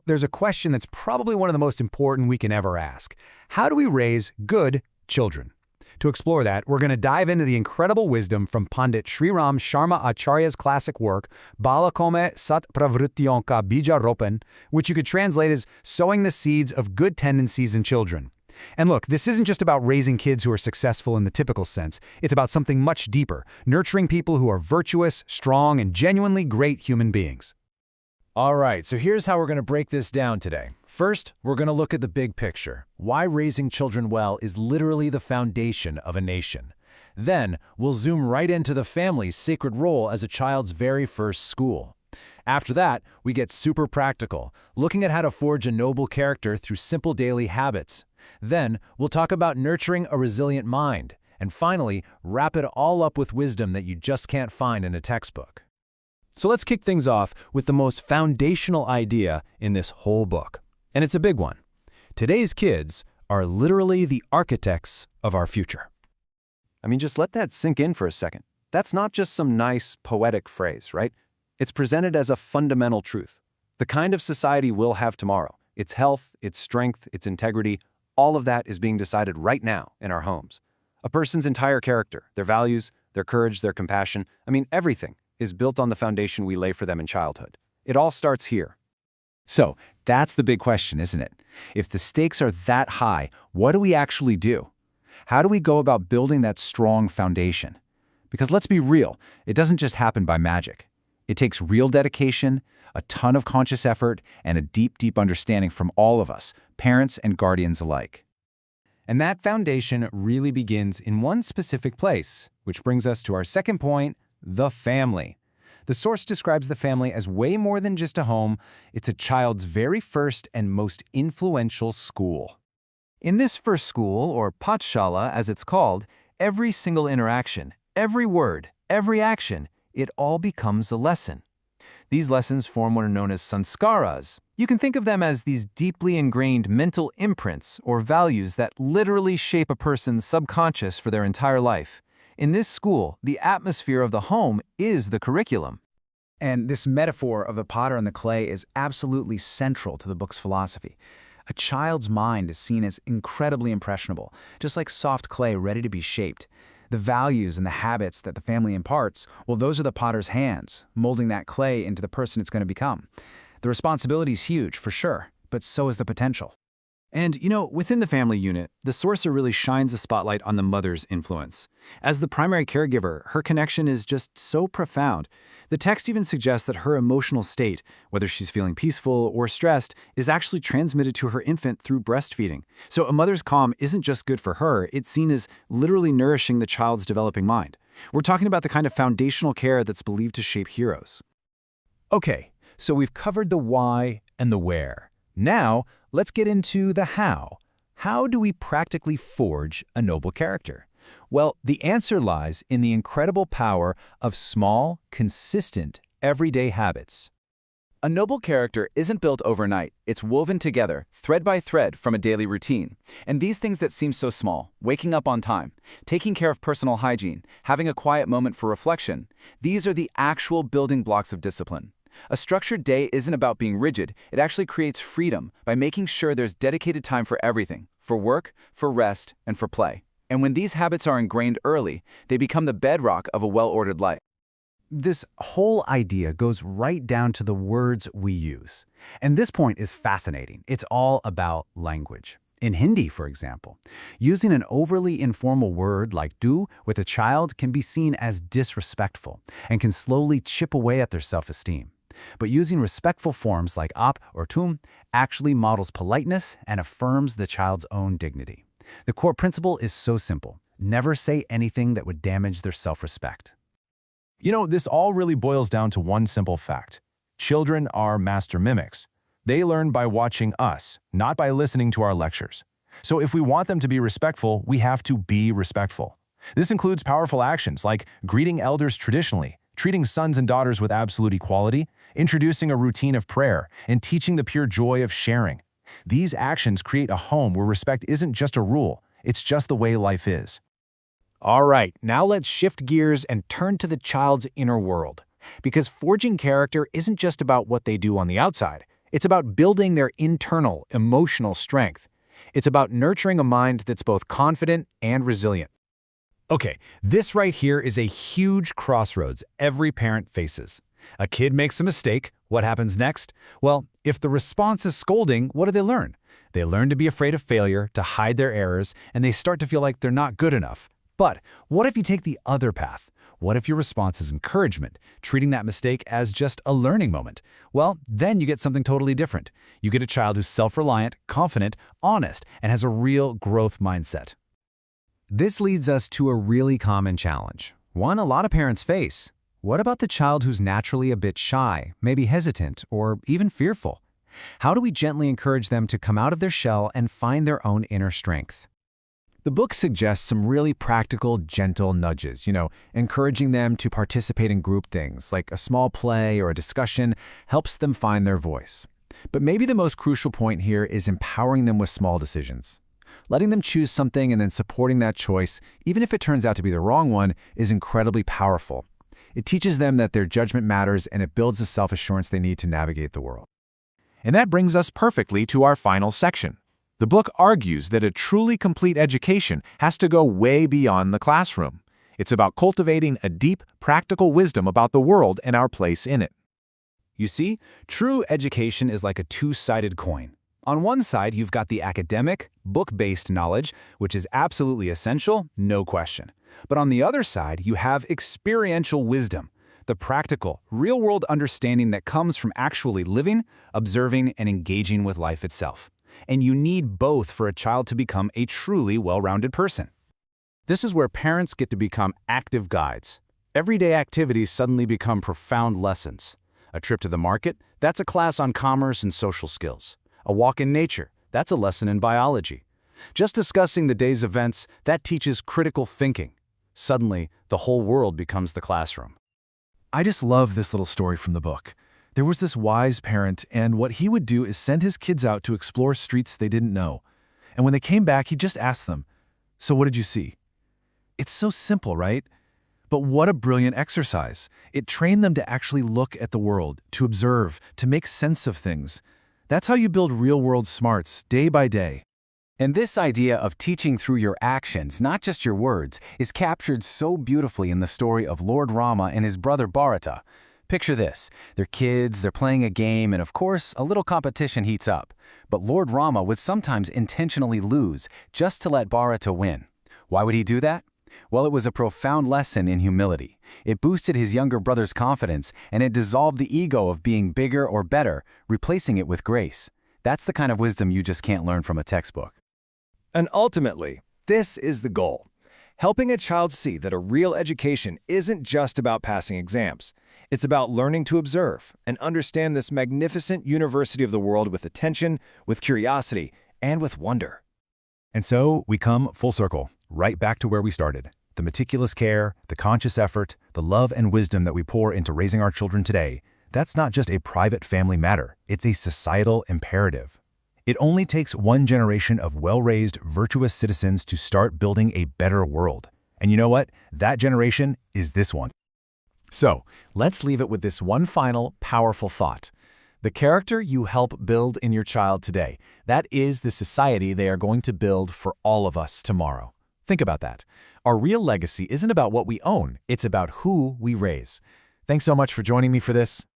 There's a question that's probably one of the most important we can ever ask. How do we raise good children? To explore that, we're going to dive into the incredible wisdom from Pandit Sriram Sharma Acharya's classic work, Balakome Sat Pravrittiyon Ka Bija Ropan, which you could translate as sowing the seeds of good tendencies in children. And look, this isn't just about raising kids who are successful in the typical sense. It's about something much deeper, nurturing people who are virtuous, strong, and genuinely great human beings. All right, so here's how we're going to break this down today. First, we're going to look at the big picture, why raising children well is literally the foundation of a nation. Then, we'll zoom right into the family's sacred role as a child's very first school. After that, we get super practical, looking at how to forge a noble character through simple daily habits. Then, we'll talk about nurturing a resilient mind. And finally, wrap it all up with wisdom that you just can't find in a textbook. So let's kick things off with the most foundational idea in this whole book. And it's a big one. Today's kids are literally the architects of our future. I mean, just let that sink in for a second. That's not just some nice, poetic phrase, right? It's presented as a fundamental truth. The kind of society we'll have tomorrow, its health, its strength, its integrity, all of that is being decided right now in our homes. A person's entire character, their values, their courage, their compassion, everything is built on the foundation we lay for them in childhood. It all starts here. So, that's the big question, isn't it? If the stakes are that high, what do we actually do? How do we go about building that strong foundation? Because let's be real, it doesn't just happen by magic. It takes real dedication, a ton of conscious effort, and a deep, deep understanding from all of us, parents and guardians alike. And that foundation really begins in one specific place, which brings us to our second point, the family. The source describes the family as way more than just a home. It's a child's very first and most influential school. In this first school, or pathshala as it's called, every single interaction, every word, every action, it all becomes a lesson. These lessons form what are known as sanskaras. You can think of them as these deeply ingrained mental imprints or values that literally shape a person's subconscious for their entire life. In this school, the atmosphere of the home is the curriculum. And this metaphor of the potter and the clay is absolutely central to the book's philosophy. A child's mind is seen as incredibly impressionable, just like soft clay ready to be shaped. The values and the habits that the family imparts, well, those are the potter's hands, molding that clay into the person it's going to become. The responsibility is huge, for sure, but so is the potential. And, within the family unit, the sorcerer really shines a spotlight on the mother's influence. As the primary caregiver, her connection is just so profound. The text even suggests that her emotional state, whether she's feeling peaceful or stressed, is actually transmitted to her infant through breastfeeding. So a mother's calm isn't just good for her, it's seen as literally nourishing the child's developing mind. We're talking about the kind of foundational care that's believed to shape heroes. Okay, so we've covered the why and the where. Now, let's get into the how. How do we practically forge a noble character? Well, the answer lies in the incredible power of small, consistent, everyday habits. A noble character isn't built overnight. It's woven together, thread by thread, from a daily routine. And these things that seem so small, waking up on time, taking care of personal hygiene, having a quiet moment for reflection, these are the actual building blocks of discipline. A structured day isn't about being rigid, it actually creates freedom by making sure there's dedicated time for everything, for work, for rest, and for play. And when these habits are ingrained early, they become the bedrock of a well-ordered life. This whole idea goes right down to the words we use. And this point is fascinating. It's all about language. In Hindi, for example, using an overly informal word like do with a child can be seen as disrespectful and can slowly chip away at their self-esteem. But using respectful forms like ap or tum actually models politeness and affirms the child's own dignity. The core principle is so simple. Never say anything that would damage their self-respect. This all really boils down to one simple fact. Children are master mimics. They learn by watching us, not by listening to our lectures. So if we want them to be respectful, we have to be respectful. This includes powerful actions like greeting elders traditionally, treating sons and daughters with absolute equality, introducing a routine of prayer, and teaching the pure joy of sharing. These actions create a home where respect isn't just a rule, it's just the way life is. All right, now let's shift gears and turn to the child's inner world. Because forging character isn't just about what they do on the outside, It's about building their internal, emotional strength. It's about nurturing a mind that's both confident and resilient. Okay, this right here is a huge crossroads every parent faces. A kid makes a mistake. What happens next? Well, if the response is scolding, what do they learn? They learn to be afraid of failure, to hide their errors, and they start to feel like they're not good enough. But what if you take the other path? What if your response is encouragement, treating that mistake as just a learning moment? Well, then you get something totally different. You get a child who's self-reliant, confident, honest, and has a real growth mindset. This leads us to a really common challenge, one a lot of parents face. What about the child who's naturally a bit shy, maybe hesitant, or even fearful? How do we gently encourage them to come out of their shell and find their own inner strength? The book suggests some really practical, gentle nudges, encouraging them to participate in group things, like a small play or a discussion helps them find their voice. But maybe the most crucial point here is empowering them with small decisions. Letting them choose something and then supporting that choice, even if it turns out to be the wrong one, is incredibly powerful. It teaches them that their judgment matters and it builds the self-assurance they need to navigate the world. And that brings us perfectly to our final section. The book argues that a truly complete education has to go way beyond the classroom. It's about cultivating a deep, practical wisdom about the world and our place in it. You see, true education is like a two-sided coin. On one side, you've got the academic, book-based knowledge, which is absolutely essential, no question. But on the other side, you have experiential wisdom, the practical, real-world understanding that comes from actually living, observing, and engaging with life itself. And you need both for a child to become a truly well-rounded person. This is where parents get to become active guides. Everyday activities suddenly become profound lessons. A trip to the market, that's a class on commerce and social skills. A walk in nature, that's a lesson in biology. Just discussing the day's events, that teaches critical thinking. Suddenly, the whole world becomes the classroom. I just love this little story from the book. There was this wise parent, and what he would do is send his kids out to explore streets they didn't know. And when they came back, he'd just ask them, "So what did you see?" It's so simple, right? But what a brilliant exercise. It trained them to actually look at the world, to observe, to make sense of things. That's how you build real-world smarts, day by day. And this idea of teaching through your actions, not just your words, is captured so beautifully in the story of Lord Rama and his brother Bharata. Picture this. They're kids, they're playing a game, and of course, a little competition heats up. But Lord Rama would sometimes intentionally lose, just to let Bharata win. Why would he do that? Well, it was a profound lesson in humility. It boosted his younger brother's confidence, and it dissolved the ego of being bigger or better, replacing it with grace. That's the kind of wisdom you just can't learn from a textbook. And ultimately, this is the goal. Helping a child see that a real education isn't just about passing exams. It's about learning to observe and understand this magnificent university of the world with attention, with curiosity, and with wonder. And so we come full circle, right back to where we started. The meticulous care, the conscious effort, the love and wisdom that we pour into raising our children today, that's not just a private family matter, it's a societal imperative. It only takes one generation of well-raised, virtuous citizens to start building a better world. And you know what? That generation is this one. So, let's leave it with this one final, powerful thought. The character you help build in your child today, that is the society they are going to build for all of us tomorrow. Think about that. Our real legacy isn't about what we own, it's about who we raise. Thanks so much for joining me for this.